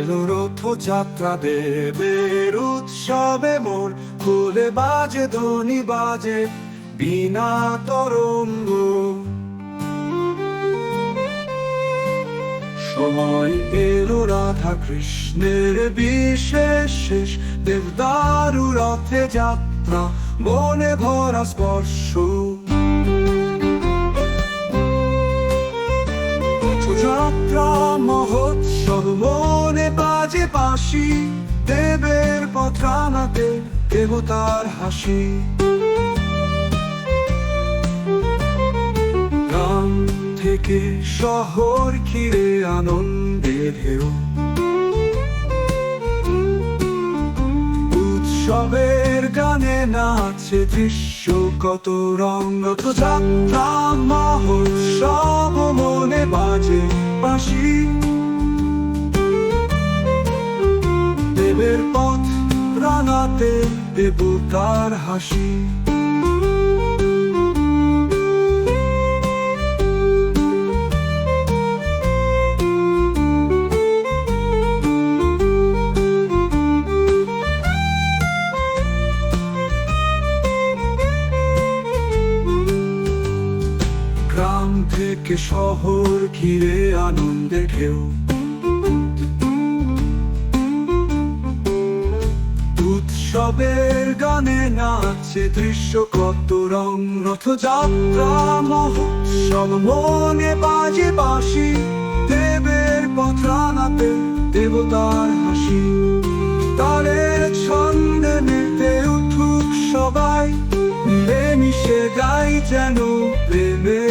এলো রথযাত্রা দেবের উৎসবে মোর খুলে বাজে ধ্বনি বাজে বিনা তরঙ্গ। সময় এলো রাধা কৃষ্ণের বিশেষ শেষ দেবদারু রথে যাত্রা মনে ভরা স্পর্শ। যাত্রা মহোৎসব মনে বাজে বাঁশি দেবের পথ টানাতে দেবতার হাসি। গ্রাম থেকে শহর ঘিরে আনন্দের ঢেউ, উৎসবের গানে নাচে দৃশ্য কত রং। রথযাত্রা মহোৎসব মনে বাজে বাঁশি দেবের পথ রাঙাতে দেবতার হাসি। গ্রাম থেকে শহর ঘিরে আনন্দে ঢেউ, উৎসবের গানে নাচে দৃশ্য কত রং। রথযাত্রা মহোৎসব মনে বাজে বাঁশি দেবের পথ টানাতে দেবতার হাসি। তারের ছন্দে মেতে উঠুক সবাই মিলেমিশে গাই যেন প্রেমের